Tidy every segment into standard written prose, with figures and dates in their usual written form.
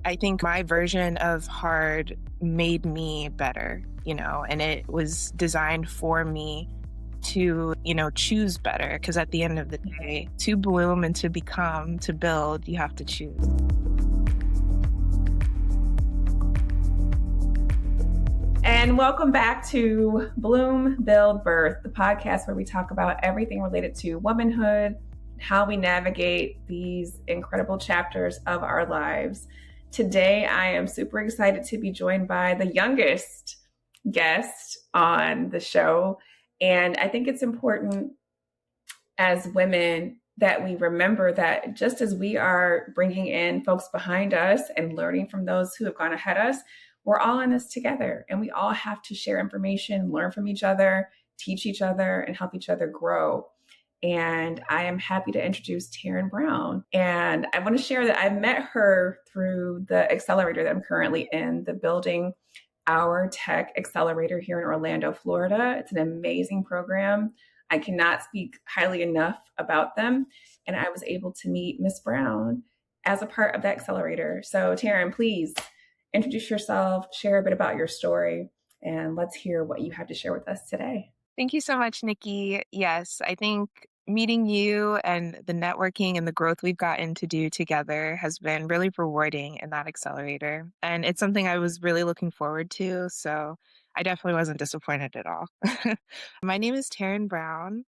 I think my version of hard made me better, and it was designed for me to, choose better. Because at the end of the day, to bloom and to become, to build, you have to choose. And welcome back to Bloom, Build, Birth, the podcast where we talk about everything related to womanhood, how we navigate these incredible chapters of our lives. Today, I am super excited to be joined by the youngest guest on the show. And I think it's important as women that we remember that just as we are bringing in folks behind us and learning from those who have gone ahead of us, we're all in this together, and we all have to share information, learn from each other, teach each other, and help each other grow. And I am happy to introduce Taryn Brown. And I want to share that I met her through the accelerator that I'm currently in, the Building Our Tech Accelerator here in Orlando, Florida. It's an amazing program. I cannot speak highly enough about them. And I was able to meet Miss Brown as a part of that accelerator. So Taryn, please introduce yourself, share a bit about your story, and let's hear what you have to share with us today. Thank you so much, Nikki. Yes, I think meeting you and the networking and the growth we've gotten to do together has been really rewarding in that accelerator. And it's something I was really looking forward to. So I definitely wasn't disappointed at all. My name is Taryn Brown.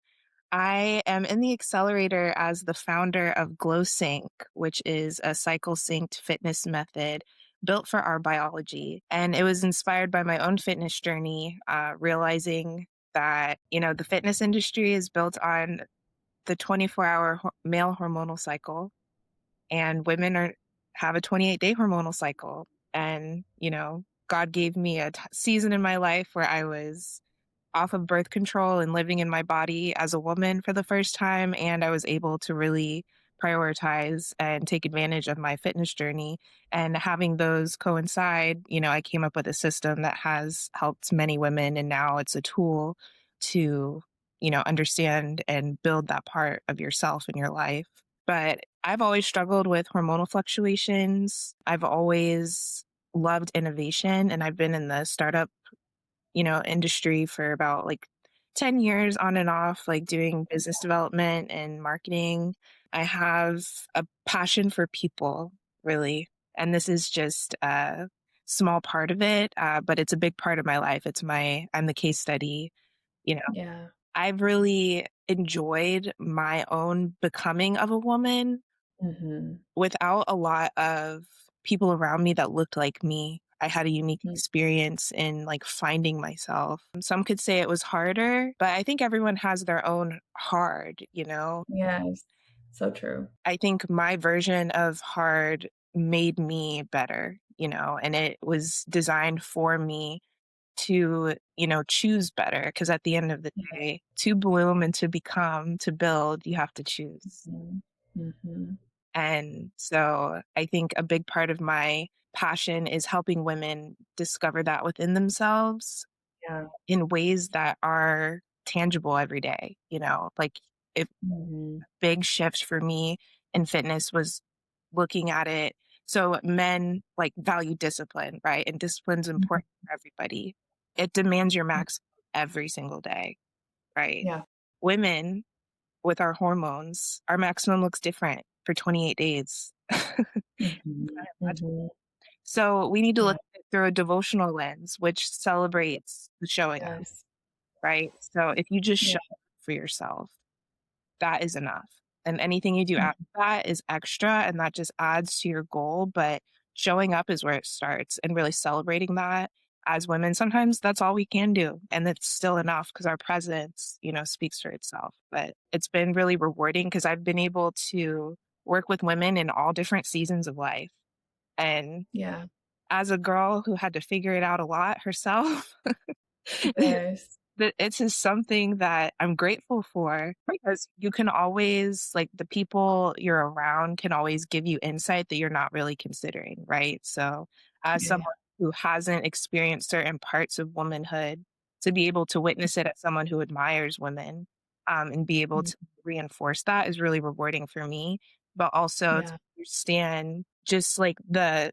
I am in the accelerator as the founder of Glo.Sync, which is a cycle synced fitness method built for our biology. And it was inspired by my own fitness journey, realizing that, the fitness industry is built on the 24-hour male hormonal cycle, and women have a 28-day hormonal cycle. And, God gave me a season in my life where I was off of birth control and living in my body as a woman for the first time. And I was able to really prioritize and take advantage of my fitness journey. And having those coincide, I came up with a system that has helped many women. And now it's a tool to, understand and build that part of yourself in your life. But I've always struggled with hormonal fluctuations. I've always loved innovation, and I've been in the startup industry for about like 10 years on and off, like doing business development and marketing. I have a passion for people, really. And this is just a small part of it, but it's a big part of my life. I'm the case study. Yeah. I've really enjoyed my own becoming of a woman without a lot of people around me that looked like me. I had a unique experience in like finding myself. Some could say it was harder, but I think everyone has their own hard, Yes, so true. I think my version of hard made me better, and it was designed for me to, choose better. Because at the end of the day, to bloom and to become, to build, you have to choose. Mm-hmm. And so I think a big part of my passion is helping women discover that within themselves Yeah. in ways that are tangible every day. Like if big shift for me in fitness was looking at it. So men like value discipline, right? And discipline's important for everybody. It demands your max every single day, right? Yeah. Women with our hormones, our maximum looks different for 28 days. So we need to look at it through a devotional lens, which celebrates the showing up, Yes. right? So if you just show up for yourself, that is enough. And anything you do after that is extra, and that just adds to your goal. But showing up is where it starts, and really celebrating that as women. Sometimes that's all we can do, and it's still enough because our presence, speaks for itself. But it's been really rewarding because I've been able to work with women in all different seasons of life. And Yeah. as a girl who had to figure it out a lot herself, Yes. it's just something that I'm grateful for, because you can always, like, the people you're around can always give you insight that you're not really considering, right? So as Yeah. someone who hasn't experienced certain parts of womanhood, to be able to witness it as someone who admires women, and be able to reinforce that is really rewarding for me. But also to Yeah. understand just like the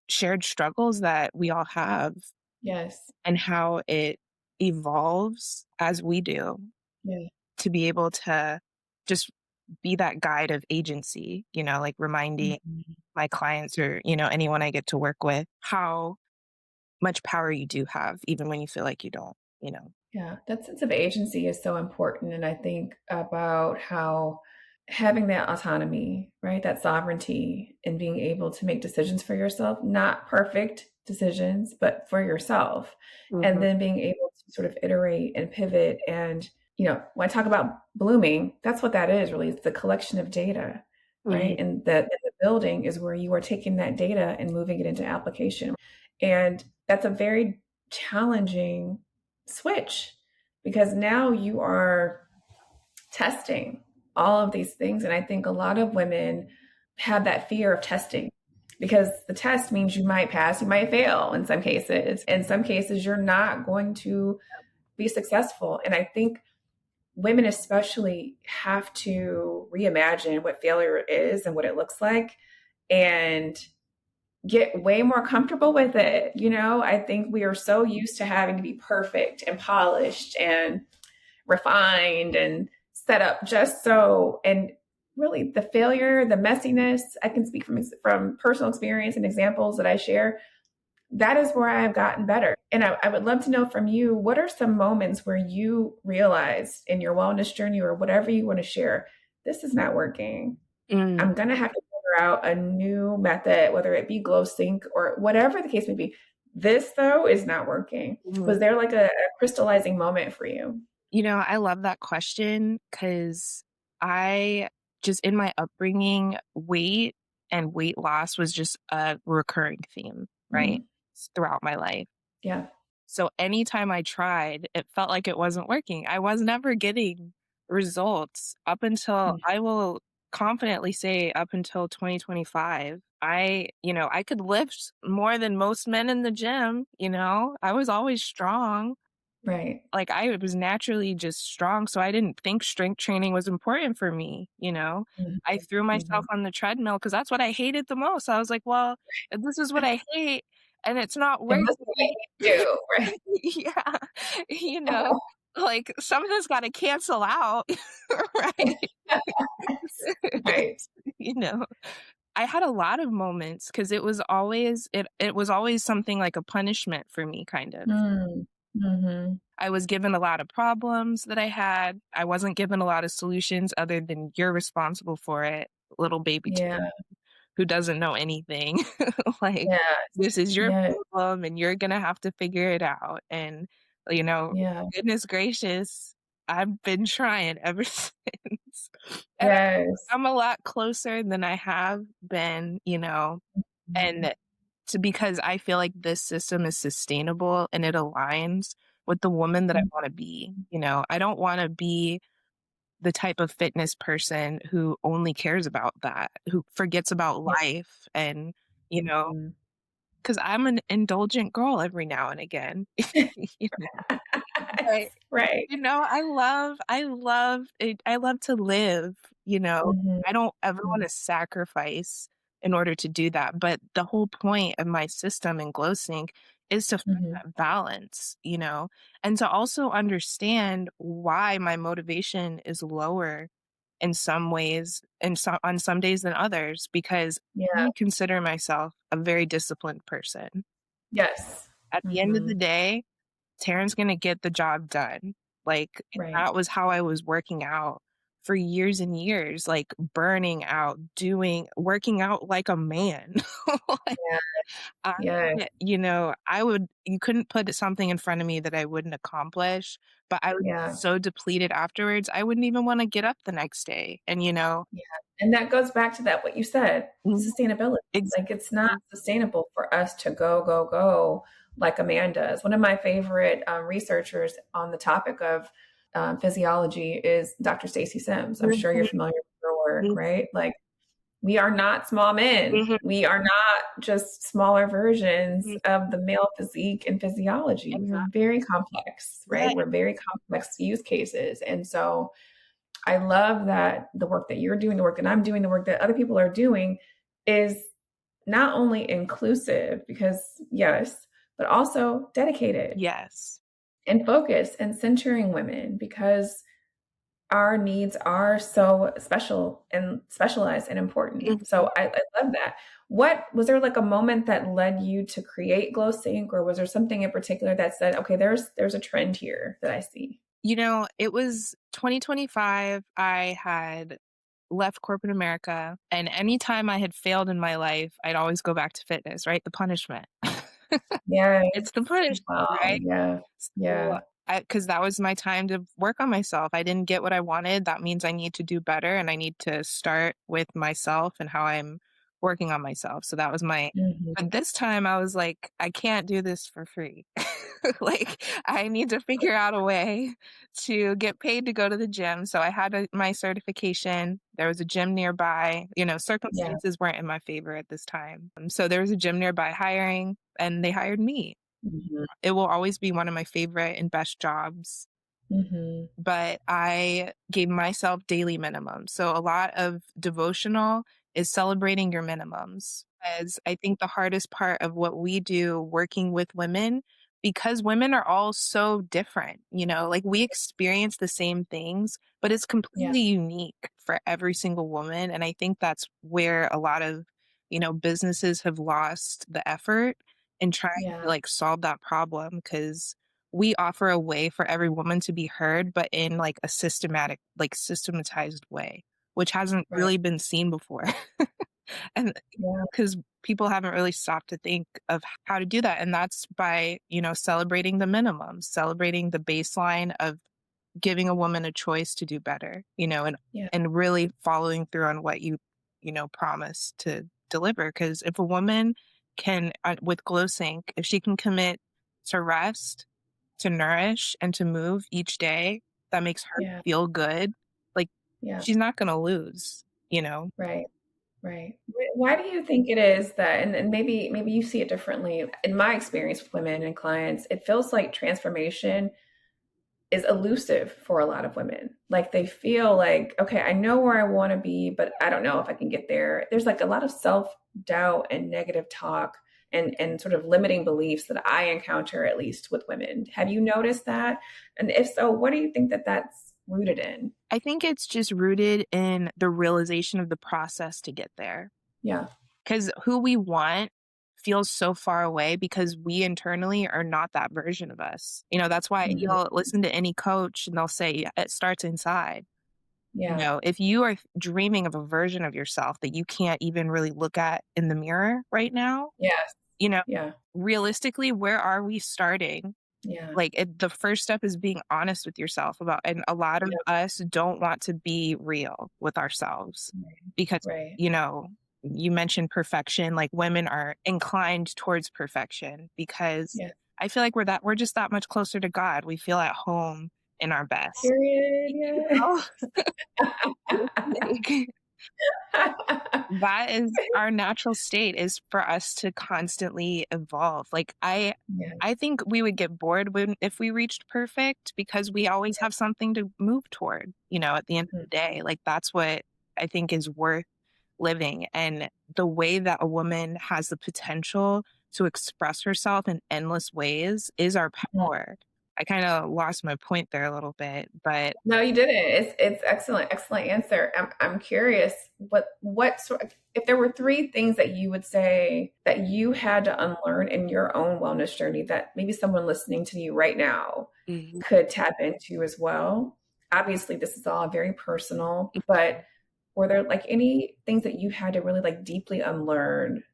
shared struggles that we all have Yes. and how it evolves as we do Yeah. to be able to just be that guide of agency, like reminding Mhm. my clients or, anyone I get to work with how much power you do have, even when you feel like you don't. Yeah, that sense of agency is so important. And I think about how having that autonomy, right? That sovereignty and being able to make decisions for yourself, not perfect decisions, but for yourself. And Mhm, then being able to sort of iterate and pivot. And, when I talk about blooming, that's what that is really. It's the collection of data, right? mhm, And the building is where you are taking that data and moving it into application. And that's a very challenging switch because now you are testing all of these things. And I think a lot of women have that fear of testing because the test means you might pass, you might fail in some cases. In some cases, you're not going to be successful. And I think women, especially, have to reimagine what failure is and what it looks like and get way more comfortable with it. I think we are so used to having to be perfect and polished and refined and set up just so. And really, the failure, the messiness, I can speak from personal experience and examples that I share. That is where I have gotten better. And I would love to know from you, what are some moments where you realized in your wellness journey or whatever you want to share, this is not working. mm, I'm going to have to figure out a new method, whether it be Glo.Sync or whatever the case may be. This, though, is not working. mhm. Was there like a crystallizing moment for you? I love that question because I just in my upbringing, weight and weight loss was just a recurring theme, right? Mm, Throughout my life. yeah. So anytime I tried, it felt like it wasn't working. I was never getting results up until Mm, I will confidently say up until 2025. I could lift more than most men in the gym. I was always strong. right. Like I was naturally just strong, so I didn't think strength training was important for me. Mhm, I threw myself mhm. on the treadmill because that's what I hated the most. I was like, well, if this is what I hate and it's not It must be what working. you do, right? Yeah, you know, like some of this got to cancel out, right? Right. you know, I had a lot of moments because it was always something like a punishment for me, kind of. Mm, mhm. I was given a lot of problems that I had. I wasn't given a lot of solutions other than you're responsible for it, little baby Yeah. who doesn't know anything. Like, Yes. this is your Yeah. problem and you're gonna have to figure it out. And, you know, Yeah. goodness gracious, I've been trying ever since. And Yes. I'm a lot closer than I have been, Mhm, and because I feel like this system is sustainable and it aligns with the woman that I mhm, wanna be. I don't wanna be the type of fitness person who only cares about that, who forgets about yeah. life and, you know, Mhm. because 'cause I'm an indulgent girl every now and again. You know, but, Right. I love it I love to live. Mhm, I don't ever mhm, wanna sacrifice in order to do that, but the whole point of my system in Glo.Sync is to find mhm, that balance, and to also understand why my motivation is lower in some ways and on some days than others because yeah. I consider myself a very disciplined person. Yes. At the end of the Mhm, day, Taryn's gonna get the job done. Like, and right. that was how I was working out for years and years, like burning out, working out like a man. Like, Yeah. I, Yeah. you couldn't put something in front of me that I wouldn't accomplish, but I was Yeah. so depleted afterwards, I wouldn't even wanna get up the next day. And Yeah, and that goes back to that what you said, mhm, sustainability. Like, it's not exactly. sustainable for us to go, go, go like a man does. One of my favorite researchers on the topic of physiology is Dr. Stacy Sims. I'm sure you're Mhm, familiar with her work, mhm, right? Like, we are not small men. mhm, We are not just smaller versions mhm, of the male physique and physiology. We are exactly. very complex, Yeah. right? We're very complex use cases. And so I love that the work that you're doing, the work that I'm doing, the work that other people are doing is not only inclusive, because yes, but also dedicated Yes. and focused and centering women, because our needs are so special and specialized and important. Mhm. So I love that. What was there like a moment that led you to create Glo.Sync, or was there something in particular that said, okay, there's a trend here that I see? It was 2025. I had left corporate America, and anytime I had failed in my life, I'd always go back to fitness, right? The punishment. Yes. It's the punishment, Wow. right? Yeah. So, Yeah. because that was my time to work on myself. I didn't get what I wanted. That means I need to do better, and I need to start with myself and how I'm working on myself. So that was my Mhm. but this time I was like, I can't do this for free. Like, I need to figure out a way to get paid to go to the gym. So I had my certification. There was a gym nearby. Yeah. Circumstances weren't in my favor at this time. So there was a gym nearby hiring, and they hired me. Mhm. It will always be one of my favorite and best jobs, Mhm. but I gave myself daily minimums. So a lot of devotional is celebrating your minimums. As I think the hardest part of what we do working with women, because women are all so different, like we experience the same things, but it's Yeah. completely unique for every single woman. And I think that's where a lot of, businesses have lost the effort in trying to Yeah. like solve that problem because we offer a way for every woman to be heard, but in like a systematized way, which hasn't Right. really been seen before. And Yeah. because people haven't really stopped to think of how to do that. And that's by, celebrating the minimum, celebrating the baseline of giving a woman a choice to do better, Yeah. and really following through on what promise to deliver. Because if a woman can, with Glo.Sync, if she can commit to rest, to nourish, and to move each day that makes her Yeah. feel good, like Yeah. she's not going to lose. Right. Right. Why do you think it is that, and maybe you see it differently. In my experience with women and clients, it feels like transformation is elusive for a lot of women. Like they feel like, okay, I know where I want to be, but I don't know if I can get there. There's like a lot of self-doubt and negative talk and sort of limiting beliefs that I encounter, at least with women. Have you noticed that? And if so, what do you think that that's rooted in? I think it's just rooted in the realization of the process to get there. Yeah. Because who we want feels so far away because we internally are not that version of us. That's why Mhm. you'll listen to any coach and they'll say, "Yeah, it starts inside." Yeah. If you are dreaming of a version of yourself that you can't even really look at in the mirror right now, Yes. you know, Yeah. realistically, where are we starting? Yeah. Like, the first step is being honest with yourself about, and a lot of Yeah. us don't want to be real with ourselves Right. because, Right. you know, you mentioned perfection, like women are inclined towards perfection because Yeah. I feel like we're just that much closer to God. We feel at home in our best. Period. You Yeah. know? Like, that is our natural state is for us to constantly evolve. Like Yeah. I think we would get bored when if we reached perfect because we always have something to move toward, at the end of Mhm. the day. Like that's what I think is worth living. And the way that a woman has the potential to express herself in endless ways is our power. I kind of lost my point there a little bit, but No, you didn't. It's excellent, excellent answer. I'm curious what sort of, if there were three things that you would say that you had to unlearn in your own wellness journey that maybe someone listening to you right now Mhm. could tap into as well. Obviously, this is all very personal, but were there like any things that you had to really like deeply unlearn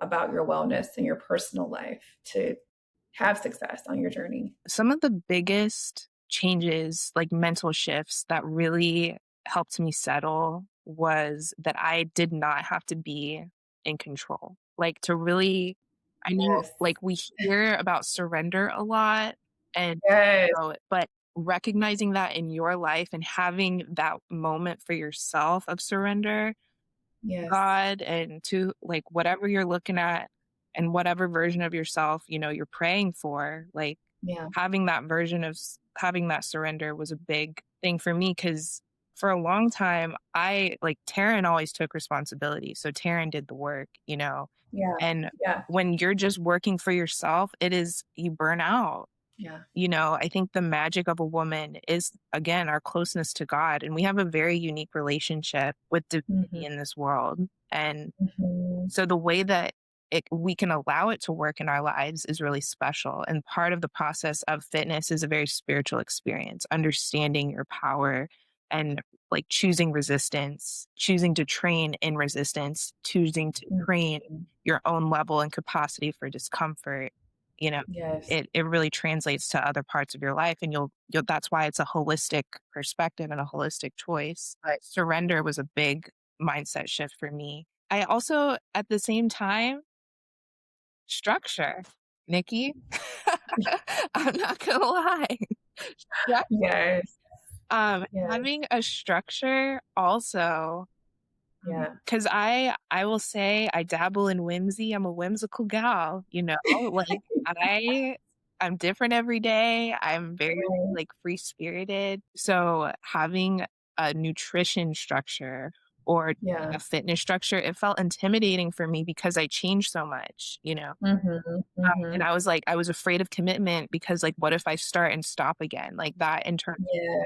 about your wellness and your personal life to have success on your journey? Some of the biggest changes, like mental shifts that really helped me settle was that I did not have to be in control. Like to really I know Yes. like we hear about surrender a lot and Yes. but recognizing that in your life and having that moment for yourself of surrender Yes. God and to like whatever you're looking at and whatever version of yourself, you're praying for, like Yeah. having that version of having that surrender was a big thing for me because for a long time, I like Taryn always took responsibility. So Taryn did the work. Yeah. And Yeah. when you're just working for yourself, you burn out. Yeah. I think the magic of a woman is, again, our closeness to God. And we have a very unique relationship with divinity Mhm. in this world. And Mhm. so the way that we can allow it to work in our lives is really special. And part of the process of fitness is a very spiritual experience, understanding your power and like choosing resistance, choosing to train in resistance, choosing to train Mhm. your own level and capacity for discomfort. You know, Yes. it really translates to other parts of your life. And you'll that's why it's a holistic perspective and a holistic choice. But surrender was a big mindset shift for me. I also, at the same time, structure, Nikki. I'm not gonna lie. Yes. Yes. Having a structure also, Yeah. because I will say I dabble in whimsy. I'm a whimsical gal, like I'm different every day. I'm very Right. like free spirited. So having a nutrition structure or Yeah. a fitness structure, it felt intimidating for me because I changed so much. Mhm. And Mhm. I was afraid of commitment because, like, what if I start and stop again? Like, that in turn,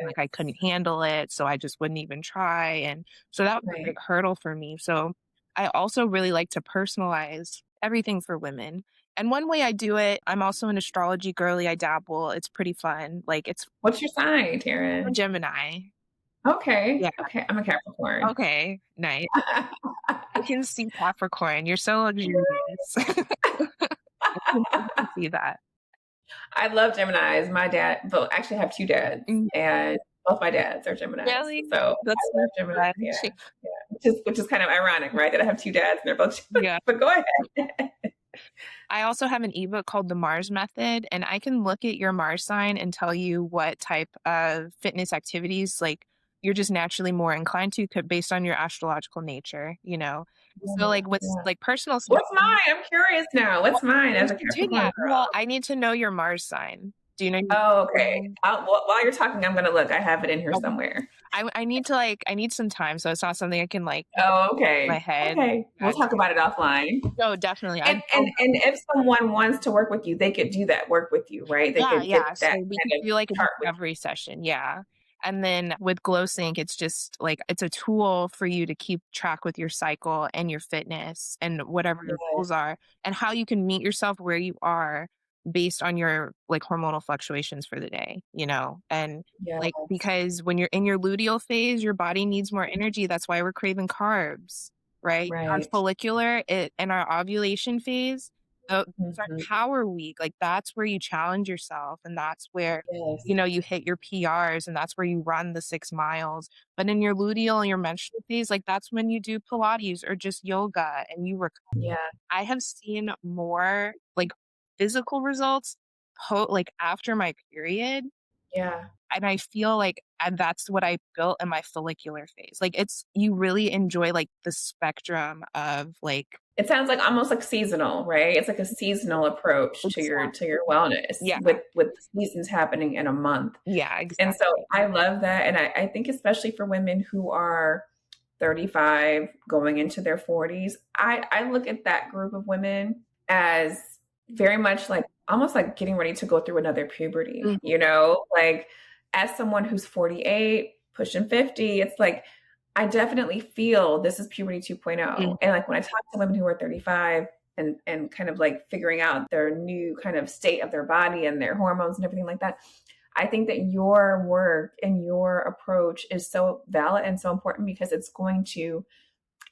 like, I Yes. couldn't handle it, so I just wouldn't even try, and so that was a big Right. hurdle for me. So, I also really like to personalize everything for women, and one way I do it, I'm also an astrology girly, I dabble, it's pretty fun, like, What's your sign, I'm a Taryn? Gemini. Okay. Yeah, Okay. I'm a Capricorn. okay, nice. I can see Capricorn, you're so luxurious. I can see that. I love Geminis. My dad, well, actually, I have two dads, Mm, and both my dads are Geminis. really? So I That's love so Geminis. fun. Yeah, yeah. Which is kind of ironic, right? That I have two dads and they're both. Yeah. But go ahead. I also have an ebook called The Mars Method, and I can look at your Mars sign and tell you what type of fitness activities like you're just naturally more inclined to based on your astrological nature. So Yeah, like what's yeah. like personal stuff. What's mine? I'm curious now. Well, What's mine we as a should do Capricorn that. Well, girl? I need to know your Mars sign. Do you know your Oh, okay. sign? While you're talking, I'm gonna look. I have it in here Okay. somewhere. I need some time, so it's not something I can like Oh, in my okay. head. Okay. We'll Yeah, talk about it offline. no, definitely. And if someone wants to work with you, they could do that work with you, right? They Yeah, could get yeah. that So we could kind of do like a chart with discovery session. Yeah. And then with Glo.Sync, it's just like it's a tool for you to keep track with your cycle and your fitness and whatever you. your goals are and how you can meet yourself where you are based on your like hormonal fluctuations for the day. And Yes, like yes, because when you're in your luteal phase, your body needs more energy. That's why we're craving carbs, right? Our right. follicular it and our ovulation phase, those are Mhm. power week. Like that's where you challenge yourself and that's where Yes. you hit your PRs and that's where you run the 6 miles. But in your luteal and your menstrual phase, like that's when you do Pilates or just yoga and you Yeah, I have seen more like physical results like after my period. yeah. And I feel like and that's what I built in my follicular phase. Like you really enjoy like the spectrum of like It sounds like almost like seasonal, right? It's like a seasonal approach to your exactly. wellness Yeah. with the seasons happening in a month. Yeah, And so exactly. I love that. And I think especially for women who are 35 going into their 40s, I look at that group of women as very much like almost like getting ready to go through another puberty, Mhm. like as someone who's 48, pushing 50, it's like I definitely feel this is puberty 2.0. And like when I talk to women who are 35 and kind of like figuring out their new kind of state of their body and their hormones and everything like that, I think that your work and your approach is so valid and so important because it's going to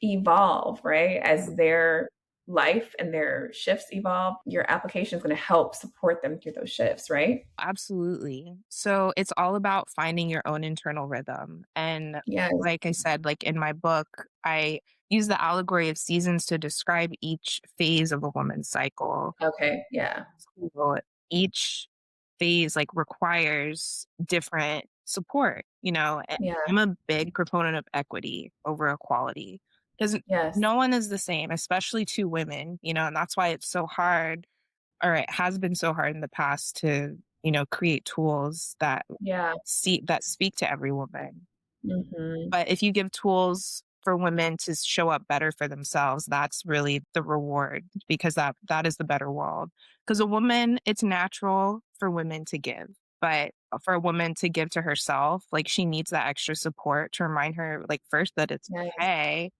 evolve, right? As their life and their shifts evolve, your application is going to help support them through those shifts, right? Absolutely. So it's all about finding your own internal rhythm. And Yes. like I said, like in my book, I use the allegory of seasons to describe each phase of a woman's cycle. Okay. Yeah. So each phase like requires different support. And Yeah. I'm a big proponent of equity over equality because Yes. no one is the same, especially two women, and that's why it's so hard or it has been so hard in the past to create tools that Yeah. speak to every woman. Hmm. But if you give tools for women to show up better for themselves, that's really the reward, because that is the better world. Because a woman, it's natural for women to give, but for a woman to give to herself, like, she needs that extra support to remind her, like, first that it's Yes. okay,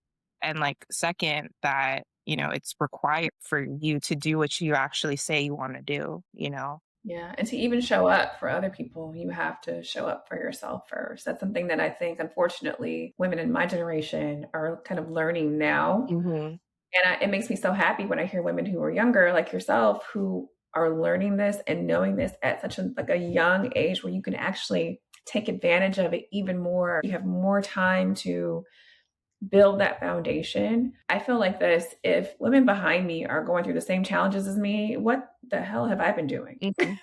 and, like, second that, it's required for you to do what you actually say you want to do, you know? Yeah. And to even show up for other people, you have to show up for yourself first. That's something that I think, unfortunately, women in my generation are kind of learning now. Hmm. And it makes me so happy when I hear women who are younger, like yourself, who are learning this and knowing this at such a young age where you can actually take advantage of it even more. You have more time to build that foundation. I feel like this: if women behind me are going through the same challenges as me, what the hell have I been doing? Hmm.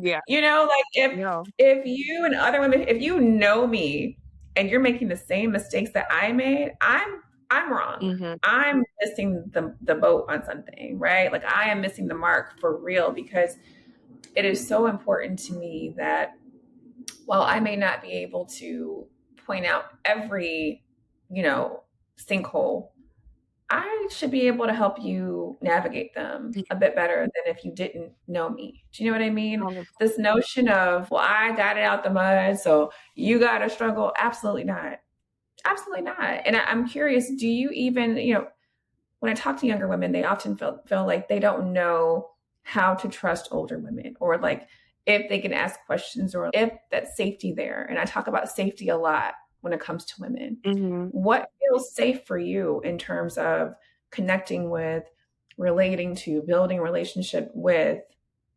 Yeah. Like No. if you and other women, if you know me and you're making the same mistakes that I made, I'm wrong. Hmm. I'm missing the boat on something, right? Like I am missing the mark for real, because it is so important to me that while I may not be able to point out every, you know, sinkhole, I should be able to help you navigate them a bit better than if you didn't know me. Do you know what I mean? This notion of, well, I got it out the mud, so you got to struggle. Absolutely not. Absolutely not. And I'm curious, do you even, when I talk to younger women, they often feel like they don't know how to trust older women, or like if they can ask questions, or if that's safety there. And I talk about safety a lot when it comes to women. Hmm. What feels safe for you in terms of connecting with, relating to, building a relationship with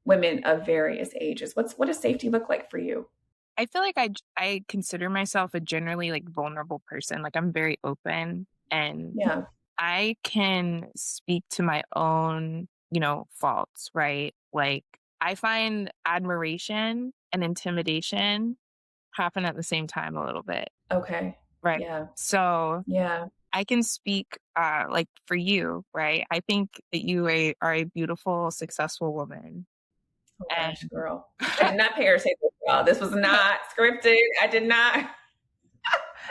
women of various ages? What does safety look like for you? I feel like I consider myself a generally, like, vulnerable person. Like, I'm very open, and Yeah. I can speak to my own, faults, right? Like, I find admiration and intimidation happen at the same time a little bit, Okay. right? Yeah. So Yeah. I can speak, like, for you, right? I think that you are a beautiful, successful woman, Oh and gosh, girl. I did not pay her to say this, y'all. This was not scripted. I did not.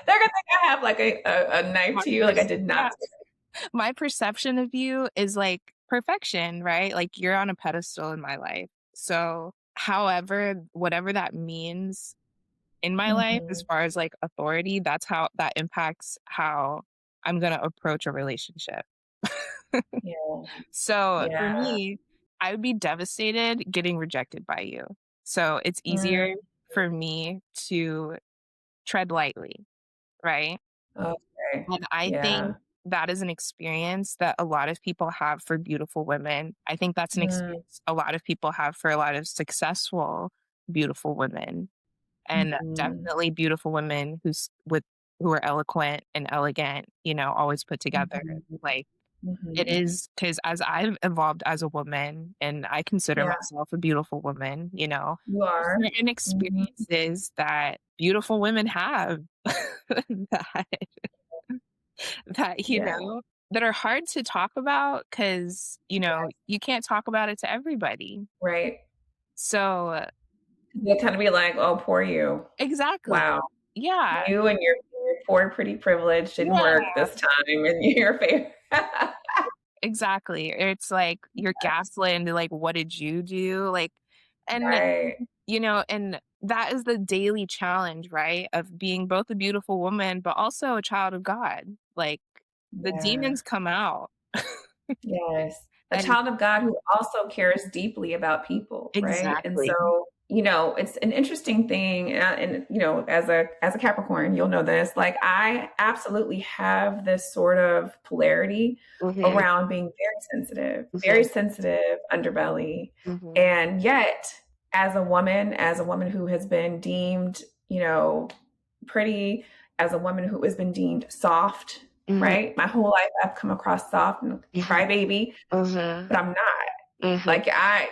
They're gonna think I have like a knife my to you. Like I did not. yeah, my perception of you is, like, perfection, right? Like, you're on a pedestal in my life. So, however, whatever that means in my life as Mhm. far as, like, authority, that's how that impacts how I'm gonna approach a relationship. Yeah. So, Yeah. for me, I would be devastated getting rejected by you. So, it's easier Mm, for me to tread lightly, right? okay. And I think Yeah. that is an experience that a lot of people have for beautiful women. I think that's an Mm, experience a lot of people have for a lot of successful, beautiful women, and mhm, definitely beautiful women who are eloquent and elegant, always put together. mhm, Like, it mhm. is because as I've evolved as a woman, and I consider Yeah, myself a beautiful woman, you there's are. certain Mhm. experiences that beautiful women have that that, Yeah, that are hard to talk about because, you can't talk about it to everybody. right. So They kind of be like, "Oh, poor you. exactly. Wow, Yeah. you and your poor, pretty privilege didn't Yeah, work this time in your favor." exactly. It's like you're gaslit into, like, "What did you do?" Like, and, Right. and that is the daily challenge, right, of being both a beautiful woman, but also a child of God. Like, the Yeah. demons come out. Yes. A And child of God who also cares deeply about people, right? And so, exactly. it's an interesting thing. As a Capricorn, you'll know this. Like, I absolutely have this sort of polarity Mhm, around being very mhm, sensitive underbelly. mhm, And yet, as a woman who has been deemed, pretty, as a woman who has been deemed soft, mhm, right? My whole life I've come across soft and mhm, crybaby, mhm, but I'm not. mhm, Like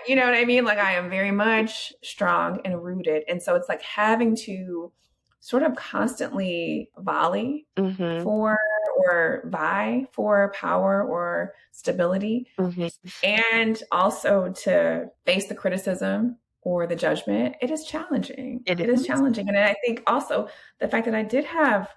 you know what I mean? Like I am very much strong and rooted. And so it's like having to sort of constantly volley mhm, for, or vie for power or stability, mhm, and also to face the criticism. or the judgment, it is challenging. It It is is. challenging. And I think also the fact that I did have,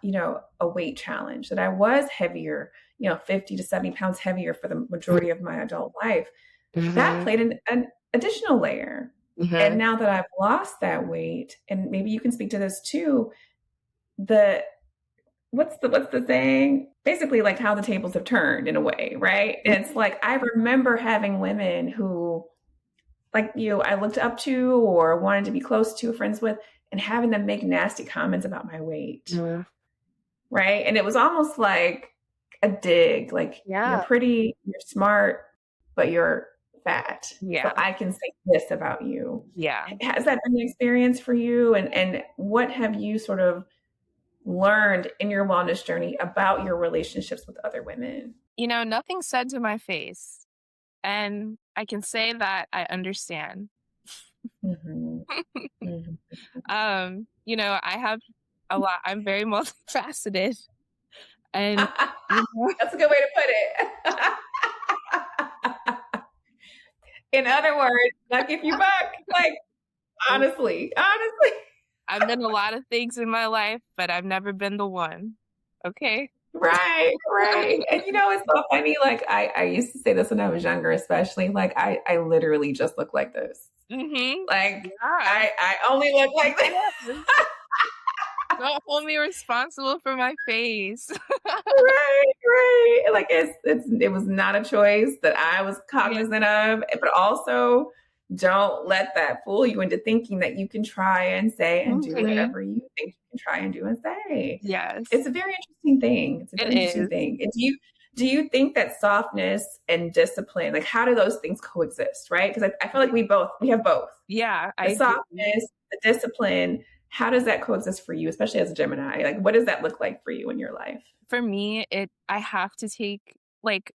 a weight challenge, that I was heavier, 50 to 70 pounds heavier for the majority of my adult life, that Mm-hmm. played an additional layer. And Mm-hmm. now that I've lost that weight, and maybe you can speak to this too, the what's the saying? Basically, like how the tables have turned in a way, right? And it's like I remember having women who, like you, I looked up to or wanted to be close to, friends with, and having them make nasty comments about my weight, Mm-hmm. right? And it was almost like a dig, like you're Yeah. pretty, you're smart, but you're fat. So Yeah. I can say this about you. Yeah. Has that been the experience for you? And what have you sort of learned in your wellness journey about your relationships with other women? Nothing's said to my face. And I can say that I understand. Mm-hmm. Mm-hmm. I have a lot. I'm very multifaceted. And, you know, That's a good way to put it. In other words, like if you buck, like honestly. I've been a lot of things in my life, but I've never been the one. Okay. Right, right. And it's so funny. Like I used to say this when I was younger, especially like I literally just look like this. Mm-hmm. Like Yeah. I only look like this. Yeah. Don't hold me responsible for my face. Right, right. Like it was not a choice that I was Yeah. cognizant of, but also don't let that fool you into thinking that you can try and say and do Mhm. whatever you think you can try and do and say. Yes, It's a very interesting thing. It's a it very interesting is. thing. And do you think that softness and discipline, like how do those things coexist, right? Because I feel like we have both. Yeah, I The agree. softness, the discipline, how does that coexist for you, especially as a Gemini? Like what does that look like for you in your life? For me, I have to take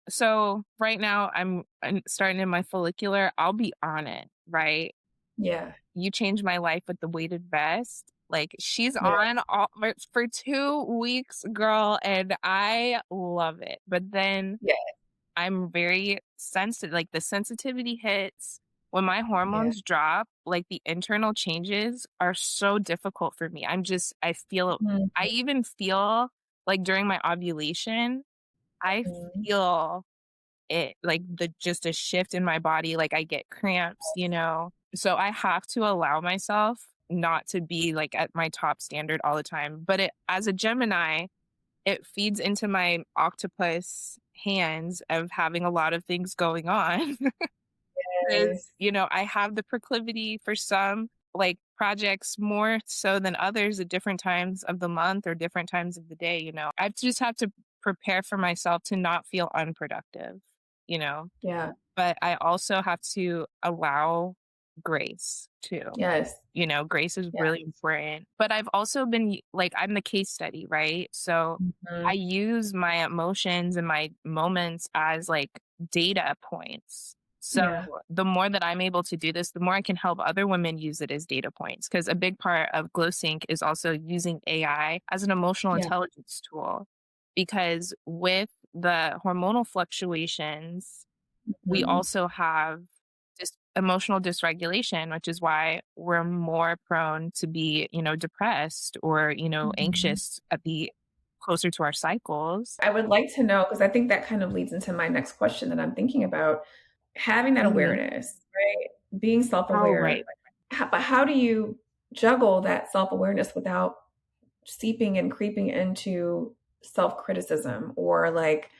so right now I'm starting in my follicular. I'll be on it, right? Yeah. You changed my life with the weighted vest. Like she's Yeah. on all for 2 weeks, girl, and I love it. But then Yeah. I'm very sensitive, like, the sensitivity hits when my Yeah. hormones drop, like, the internal changes are so difficult for me. I Mhm. even feel, like, during my ovulation, I Mhm. feel it, like, just a shift in my body, like, I get cramps, you know? So I have to allow myself not to be, like, at my top standard all the time, but as a Gemini, it feeds into my octopus hands of having a lot of things going on. 'Cause, Yes. I have the proclivity for some, like, projects more so than others at different times of the month or different times of the day, you know? I just have to prepare for myself to not feel unproductive, you know? Yeah. But I also have to allow grace too. Yes. Grace is Yeah. really important. But I've also been like, I'm the case study, right? So I Mhm. use my emotions and my moments as like data points. So Yeah. the more that I'm able to do this, the more I can help other women use it as data points. Because a big part of Glo.Sync is also using AI as an emotional Yeah. intelligence tool. Because with the hormonal fluctuations, we Mhm. also have this emotional dysregulation, which is why we're more prone to be, depressed or, Mhm. anxious at the closer to our cycles. I would like to know, because I think that kind of leads into my next question that I'm thinking about, having that Mhm. awareness, right? Being Oh, right. self-aware. But how do you juggle that self-awareness without seeping and creeping into self-criticism or like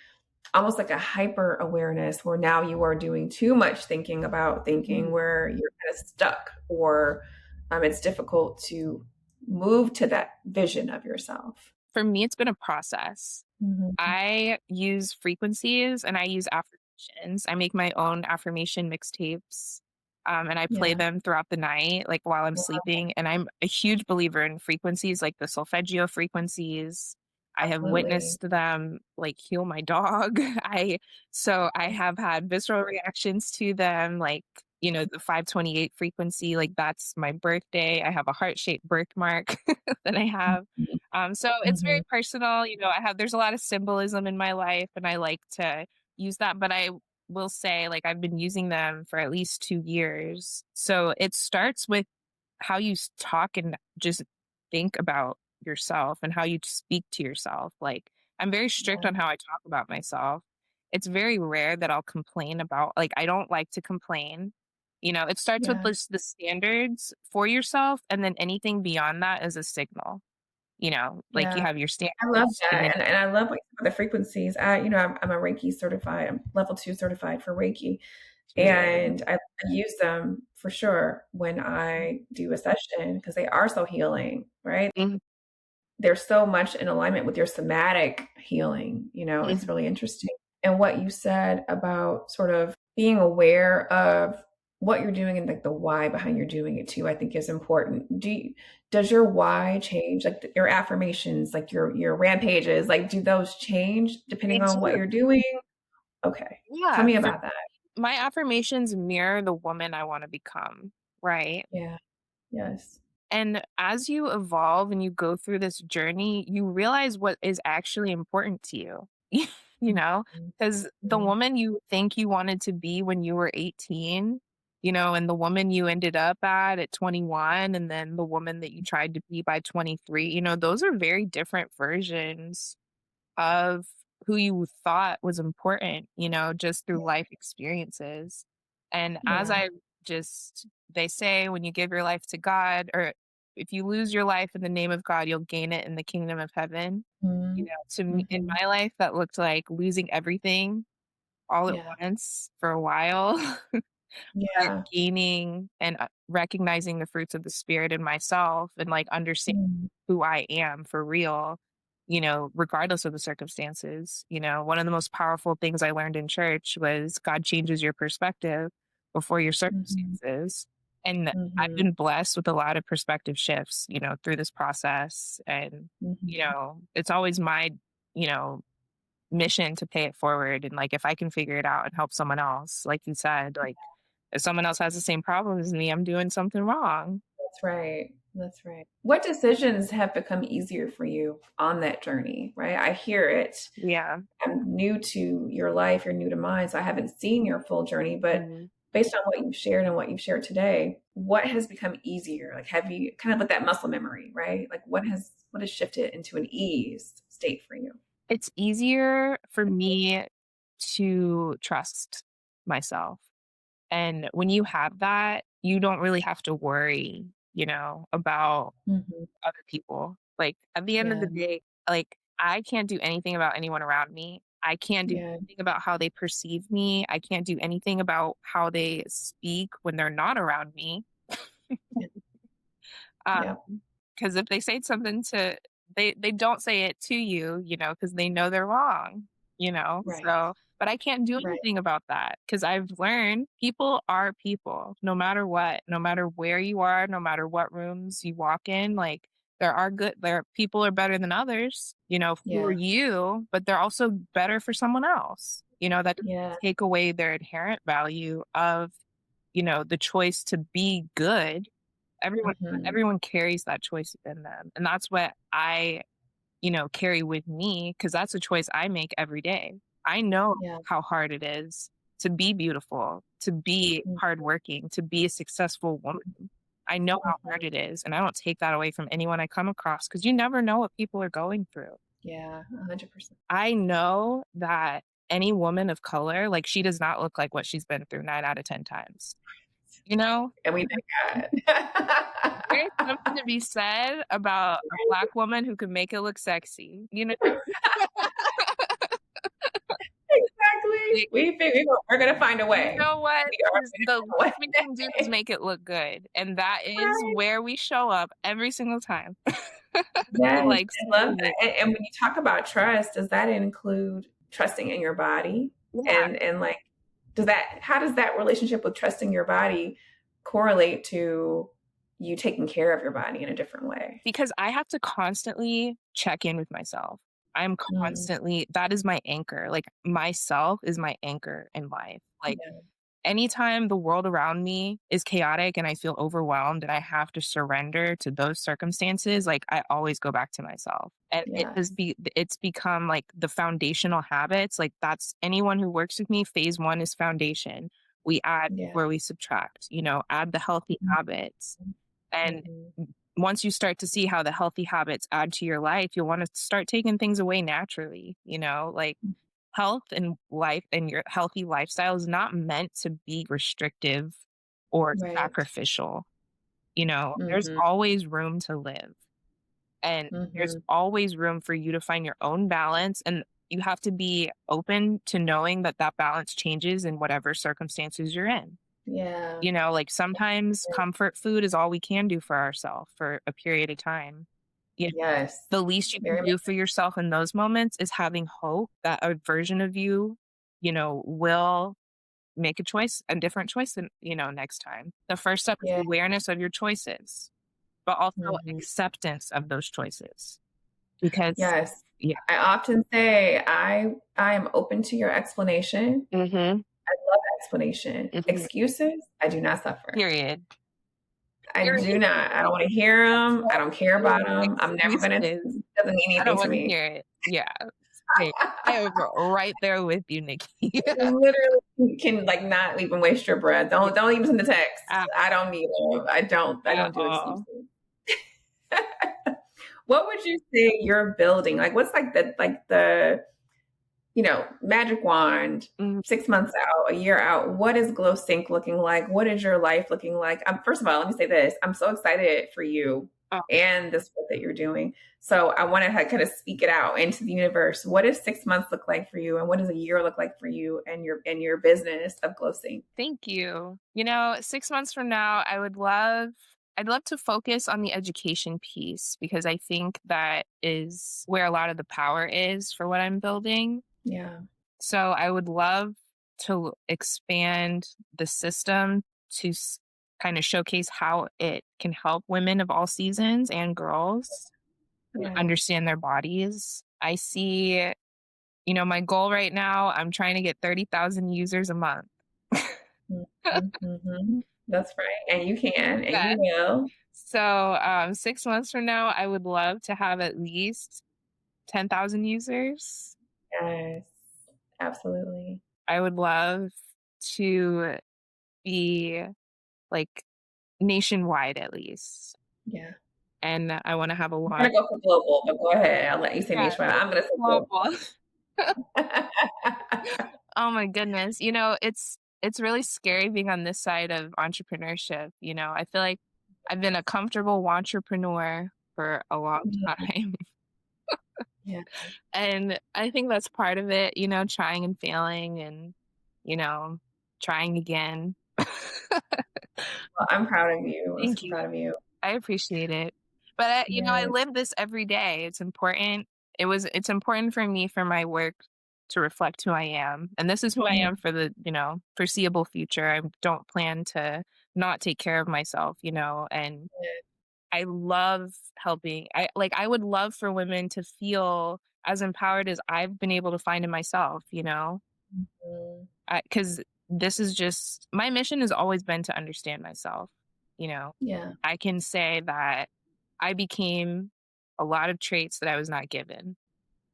almost like a hyper awareness where now you are doing too much thinking about thinking Mhm. where you're kind of stuck or it's difficult to move to that vision of yourself. For me, it's been a process. Mhm. I use frequencies and I use affirmations. I make my own affirmation mixtapes, and I play Yeah. them throughout the night, like while I'm sleeping. And I'm a huge believer in frequencies, like the solfeggio frequencies. I have Absolutely. witnessed them like heal my dog. I have had visceral reactions to them, like the 528 frequency, like that's my birthday. I have a heart shaped birthmark that I have. Mhm. So it's very Mhm. personal. There's a lot of symbolism in my life and I like to use that. But will say, like, I've been using them for at least 2 years. So it starts with how you talk and just think about yourself and how you speak to yourself. Like, I'm very strict Yeah. on how I talk about myself. It's very rare that I'll complain about, like, I don't like to complain. It starts with Yeah. the standards for yourself, and then anything beyond that is a signal. Like you Yeah. have your I love standards, and that, then and I love what you said about the frequencies. I'm a Reiki certified. I'm level 2 certified for Reiki, you. and I use them for sure when I do a session because they are so healing, right? Mhm, They're so much in alignment with your somatic healing. It's mhm. really interesting. And what you said about sort of being aware of what you're doing and like the why behind your doing it too, I think is important. Does your why change? Like your affirmations, like your rampages, like do those change They depending on what do. you're doing? Okay. Tell Yeah, me for about that. my affirmations mirror the woman I wanna become, right? Yeah. Yes. And as you evolve and you go through this journey, you realize what is actually important to you. You know, Mhm. because the Mhm. woman you think you wanted to be when you were 18, and the woman you ended up at 21, and then the woman that you tried to be by 23, those are very different versions of who you thought was important, just through life experiences. And as Yeah. I just, they say when you give your life to God, or if you lose your life in the name of God, you'll gain it in the kingdom of heaven. Mhm. To me, in Mhm. my life, that looked like losing everything all at Yeah. once for a while, but Yeah. gaining and recognizing the fruits of the spirit in myself and like understanding Mhm. who I am for real, regardless of the circumstances. One of the most powerful things I learned in church was God changes your perspective before your Mhm. circumstances. And I've Mhm. been blessed with a lot of perspective shifts, through this process. And, Mhm. it's always my, you know, mission to pay it forward. And like, if I can figure it out and help someone else, like you said, like if someone else has the same problem as me, I'm doing something wrong. That's right. That's right. What decisions have become easier for you on that journey, right? I hear it. Yeah. I'm new to your life, you're new to mine, so I haven't seen your full journey, but Mhm. based on what you've shared and what you've shared today, what has become easier? Like have you kind of with that muscle memory, right? Like what has shifted into an ease state for you? It's easier for me to trust myself. And when you have that, you don't really have to worry, about Mhm. other people. Like at the end of the Yeah. day, like I can't do anything about anyone around me. I can't do Yeah. anything about how they perceive me. I can't do anything about how they speak when they're not around me. Yeah. Um, Yeah. 'Cause if they say something to they don't say it to you, because they know they're wrong, Right. so but I can't do Right. anything about that because 'cause I've learned people are people, no matter what, no matter where you are, no matter what rooms you walk in, like, there people are better than others, for Yeah. you, but they're also better for someone else, that doesn't Yeah. take away their inherent value of, the choice to be good. Everyone Mhm. everyone carries that choice within them, and that's what I, carry with me because that's a choice I make every day. I know Yeah. how hard it is to be beautiful, to be Mhm. hardworking, to be a successful woman. I know how hard Mhm. it is, and I don't take that away from anyone I come across because you never know what people are going through. Yeah, 100%. I know that any woman of color, like, she does not look like what she's been through 9 out of 10 times, you know? And we thank God. There is something to be said about a black woman who can make it look sexy, you know? Exactly. Like, We're gonna find a you way. know what? We are 'Cause the gonna least we can do is find a way. make it look good, and that is Right. where we show up every single time. Yes, Like, I love seriously. that. And when you talk about trust, does that include trusting in your body? Yeah, And like, how does that relationship with trusting your body correlate to you taking care of your body in a different way? because I have to constantly check in with myself. I'm Mm, constantly that is my anchor, like, myself is my anchor in life, like, yeah. anytime the world around me is chaotic and I feel overwhelmed and I have to surrender to those circumstances, like I always go back to myself. And Yes. it's become like the foundational habits. Like that's anyone who works with me, phase one is foundation. We add Yeah. where we subtract, add the healthy habits. And Mm-hmm. once you start to see how the healthy habits add to your life, you'll want to start taking things away naturally, like health and life and your healthy lifestyle is not meant to be restrictive or Right. sacrificial. There's Mm-hmm. always room to live and there's Mm-hmm. always room for you to find your own balance. And you have to be open to knowing that that balance changes in whatever circumstances you're in. Yeah. Like sometimes comfort food is all we can do for ourselves for a period of time. You Yes. The least you can Very much. do for yourself in those moments is having hope that a version of you, will make a different choice than, next time. The first step is Yeah. awareness of your choices, but also Mm-hmm. acceptance of those choices. Because Yes. yeah. I often say I am open to your explanation. Mhm. I love explanation. Mhm. Excuses, I do not suffer. Period. I do Period. not. I don't want to hear them. I don't care about them. I'm never gonna. Excuses. It doesn't mean I don't anything to wanna me. hear it. Yeah. Same. I am right there with you, Nikki. Literally, can like not even waste your breath. Don't even send the text. At I don't need them. I at don't do excuses. all. What would you say you're building? Like, what's like the magic wand, Mm, 6 months out, a year out? What is Glo.Sync looking like? What is your life looking like? First of all, let me say this. I'm so excited for you oh, and this work that you're doing. So I want to kind of speak it out into the universe. What does 6 months look like for you? And what does a year look like for you and your business of Glo.Sync? thank you. 6 months from now, I'd love to focus on the education piece because I think that is where a lot of the power is for what I'm building. Yeah. So I would love to expand the system to kind of showcase how it can help women of all seasons and girls Yeah. understand their bodies. I see, my goal right now, I'm trying to get 30,000 users a month. Mm-hmm. That's right. And you can, and you Yeah. will. So 6 months from now, I would love to have at least 10,000 users. Yes. Absolutely. I would love to be like nationwide at least. Yeah. And I want to have a I'm lot. gonna go for global, but go ahead. I'll let you say Yeah, nationwide. I'm gonna say global. global. Oh my goodness. It's really scary being on this side of entrepreneurship. I feel like I've been a comfortable entrepreneur for a long time. Yeah. And I think that's part of it, trying and failing and, you know, trying again. Well, I'm proud of you. I'm Thank super you. proud of you. I appreciate it. But I Yes. live this every day. It's important. It's important for me for my work to reflect who I am. And this is who I Mhm. am for the, foreseeable future. I don't plan to not take care of myself, and I love helping. I would love for women to feel as empowered as I've been able to find in myself, Mhm. because this is just my mission has always been to understand myself. You know, Yeah. I can say that I became a lot of traits that I was not given,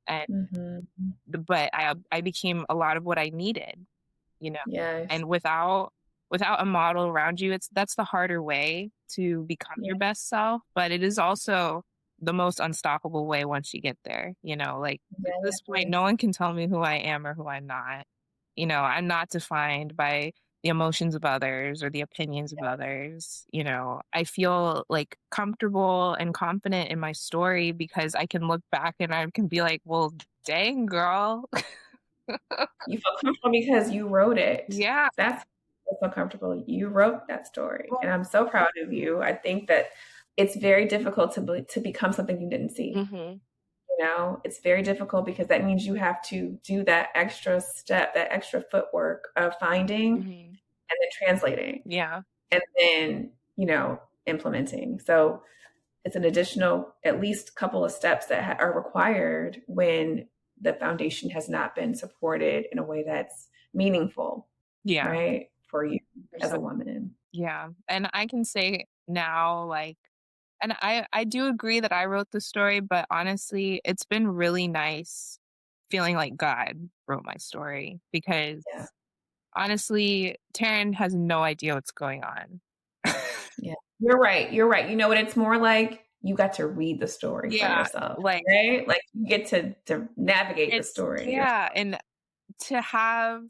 and Mhm. but I became a lot of what I needed. you know Yes. and without a model around you, that's the harder way to become Yeah. your best self, but it is also the most unstoppable way once you get there. Like at this point no Yes. one can tell me who I am or who I'm not. I'm not defined by the emotions of others or the opinions of others. I feel like comfortable and confident in my story because I can look back and I can be like, well, dang girl. You feel comfortable because you wrote it. Yeah. That's so comfortable. You wrote that story, and I'm so proud of you. I think that it's very difficult to become something you didn't see. Mhm. It's very difficult because that means you have to do that extra step, that extra footwork of finding and Mhm. then translating Yeah. and then, implementing. So it's an additional, at least couple of steps that are required when the foundation has not been supported in a way that's meaningful, Yeah. right? for you There's as so a woman. yeah, and I can say now, like and I do agree that I wrote the story, but honestly, it's been really nice feeling like God wrote my story because Yeah, honestly, Taryn has no idea what's going on. yeah. You're right, you're right. You know what it's more like? You got to read the story for Yeah, yourself, like, right? Like, you get to navigate the it's story yeah, yourself. and to have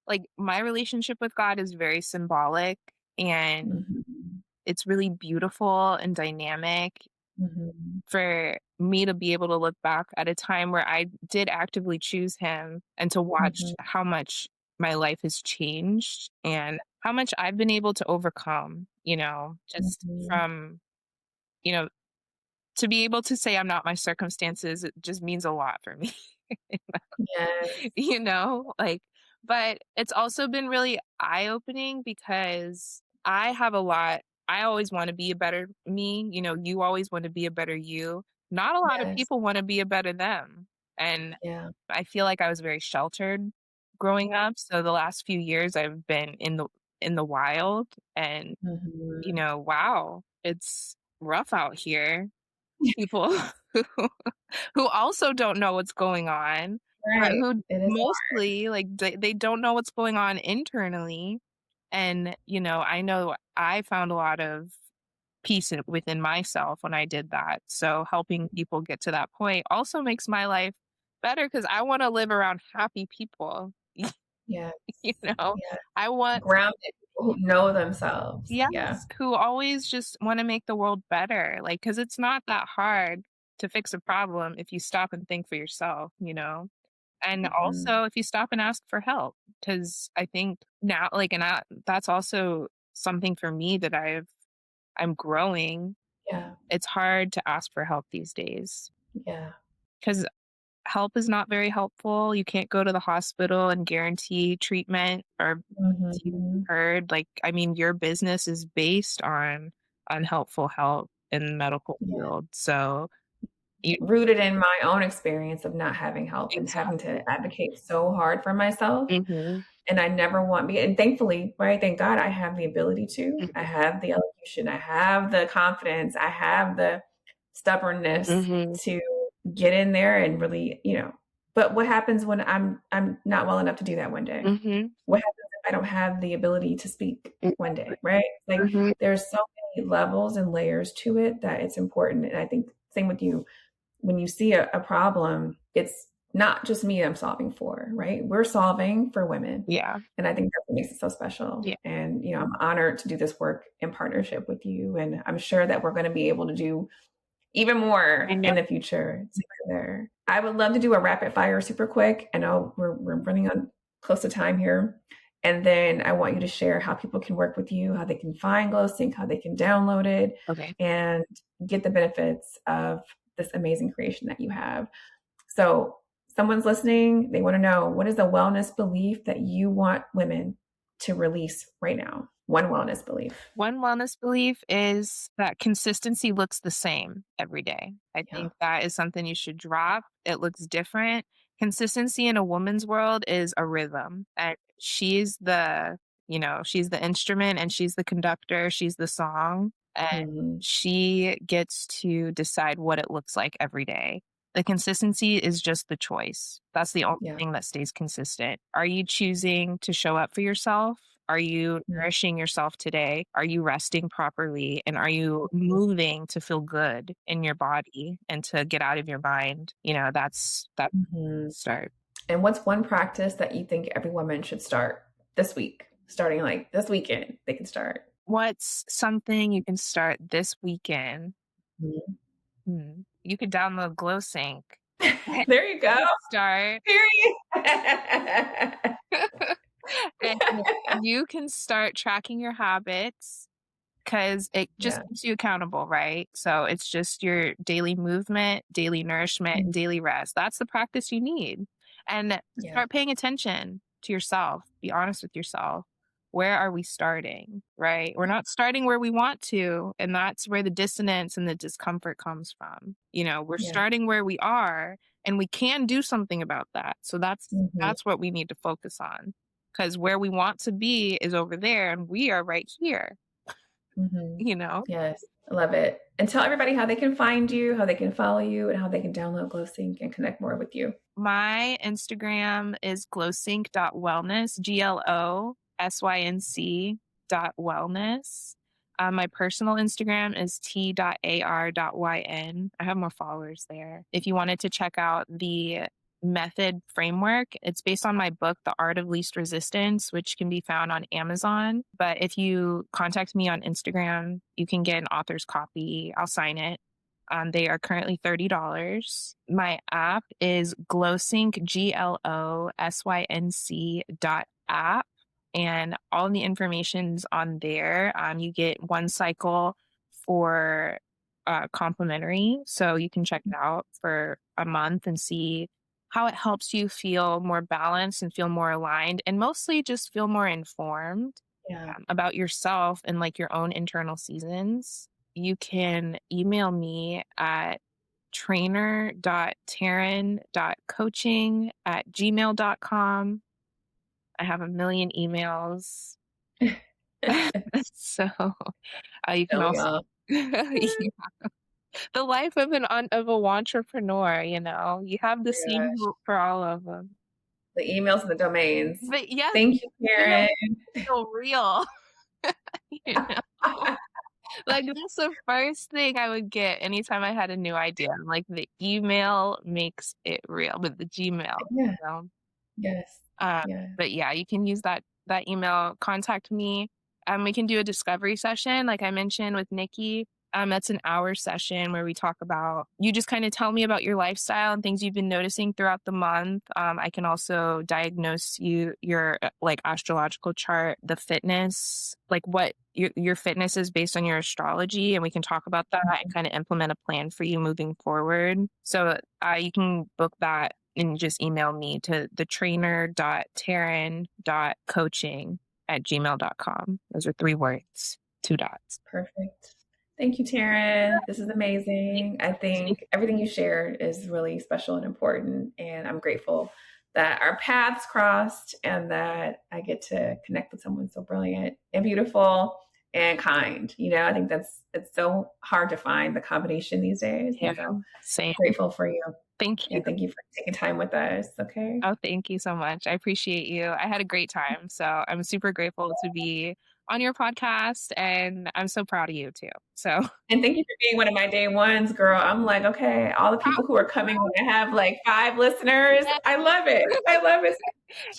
like, my relationship with God is very symbolic, and Mhm, it's really beautiful and dynamic mhm, for me to be able to look back at a time where I did actively choose him and to watch mhm, how much my life has changed and how much I've been able to overcome, just mhm. from, you know, to be able to say I'm not my circumstances, it just means a lot for me. Yes, Like, but it's also been really eye-opening because I always wanna be a better me, you always wanna be a better you. Not a lot of yes, people wanna be a better them, and yeah, I feel like I was very sheltered growing up, so the last few years I've been in the wild and, mhm. wow, it's rough out here. People who who also don't know what's going on, but Right, who it is hard. mostly, like, they don't know what's going on internally, and, I know I found a lot of peace within myself when I did that, so helping people get to that point also makes my life better because I wanna live around happy people, Yes, you know? yeah, I want grounded people who know themselves, yeah, Yes, who always just wanna make the world better, like, because it's not that hard to fix a problem if you stop and think for yourself, And mhm, also if you stop and ask for help, because I think now like, and that's also something for me that I'm growing. yeah, It's hard to ask for help these days yeah, because help is not very helpful. You can't go to the hospital and guarantee treatment or to be mhm, heard. Like, I mean, your business is based on unhelpful help in the medical yeah. field. So you Rooted in my own experience of not having help and having exactly. to advocate so hard for myself, Mhm, and I never want me and thankfully, right, thank God I have the ability to. I mhm, have the elocution, I have the confidence, I have the stubbornness mhm, to get in there and really, but what happens when I'm not well enough to do that one day? mhm. What happens if I don't have the ability to speak one Exactly. day, right? Like, Mhm, there's so many levels and layers to it that it's important, and I think same with you. When you see a problem, it's not just me I'm solving for, right? We're solving for women. yeah, And I think that's what makes it so special. yeah. And, I'm honored to do this work in partnership with you. And I'm sure that we're going to be able to do even I more know. in the future together. I would love to do a rapid fire super quick. I know we're running on close to time here. And then I want you to share how people can work with you, how they can find Glo.Sync, how they can download it, Okay. and get the benefits of this amazing creation that you have. So, someone's listening, they want to know, what is the wellness belief that you want women to release right now? One wellness belief. One wellness belief is that consistency looks the same every day. I Yeah. think that is something you should drop. It looks different. Consistency in a woman's world is a rhythm, and she's the instrument and she's the conductor, she's the song, and Mhm. she gets to decide what it looks like every day. The consistency is just the choice. That's the only Yeah. thing that stays consistent. Are you choosing to show up for yourself? Are you Mhm. nourishing yourself today? Are you resting properly? And are you moving to feel good in your body and to get out of your mind? That's Mhm. start. And what's one practice that you think every woman should start this week? Starting like this weekend, they can start. What's something you can start this weekend? Mhm. You could download Glo.Sync and There you go. start Period. and you can start tracking your habits. 'Cause it just Yeah. keeps you accountable, right? So, it's just your daily movement, daily nourishment, Mm. and daily rest. That's the practice you need. And Yeah. start paying attention to yourself. Be honest with yourself. Where are we starting, right? We're not starting where we want to, and that's where the dissonance and the discomfort comes from. We're Yeah. starting where we are, and we can do something about that. So that's Mhm. that's what we need to focus on. because where we want to be is over there and we are right here, Mm-hmm. you know? Yes, I love it. And tell everybody how they can find you, how they can follow you, and how they can download Glo.Sync and connect more with you. My Instagram is Glo.Sync.wellness, Glosync.wellness. My personal Instagram is t.ar.yn. I have more followers there. If you wanted to check out the method framework, it's based on my book, The Art of Least Resistance, which can be found on Amazon. But if you contact me on Instagram, you can get an author's copy. I'll sign it. They are currently $30. My app is Glo.Sync, Glosync.app. And all the information's on there. You get one cycle for complimentary. So you can check it out for a month and see how it helps you feel more balanced and feel more aligned and mostly just feel more informed Yeah. about yourself and like your own internal seasons. You can email me at trainer.taryn.coaching@gmail.com. I have a million emails. So you can Don't we also all? yeah. The life of of a entrepreneur, you have the same Gosh, hope for all of them. the emails and the domains. But yes, Thank you, you know, Karen. feel real. you know? Like, that's the first thing I would get anytime I had a new idea. Like, the email makes it real with the Gmail, Yeah. you know? Yes. Um, Yeah. but yeah, you can use that email, contact me. We can do a discovery session, like I mentioned with Nikki. That's an hour session where we talk about you just kind of tell me about your lifestyle and things you've been noticing throughout the month. I can also diagnose your like astrological chart, the fitness, like what your fitness is based on your astrology, and we can talk about that and kind of implement a plan for you moving forward. So you can book that and just email me to the trainer.taryn.coaching@gmail.com. Those are 3 words, 2 dots. Perfect. Thank you, Taryn. This is amazing. I think everything you shared is really special and important. And I'm grateful that our paths crossed and that I get to connect with someone so brilliant and beautiful and kind. I think it's so hard to find the combination these days. Yeah, And so same. grateful for you. Thank you. And thank you for taking time with us. Okay. Oh, thank you so much. I appreciate you. I had a great time. So I'm super grateful to be on your podcast and I'm so proud of you too. So And thank you for being one of my day ones, girl. I'm like, okay, all the people who are coming when I have like 5 listeners. I love it. I love it.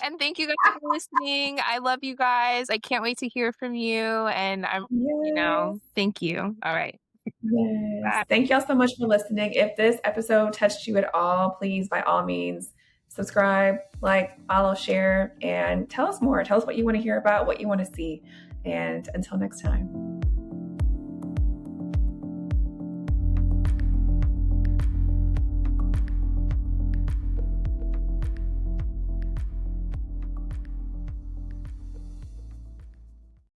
and thank you guys for listening. I love you guys. I can't wait to hear from you. And Yes. thank you. All right. Yes. Bye. Thank y'all so much for listening. If this episode touched you at all, please, by all means, subscribe, like, follow, share, and tell us more. Tell us what you want to hear about, what you want to see. And until next time.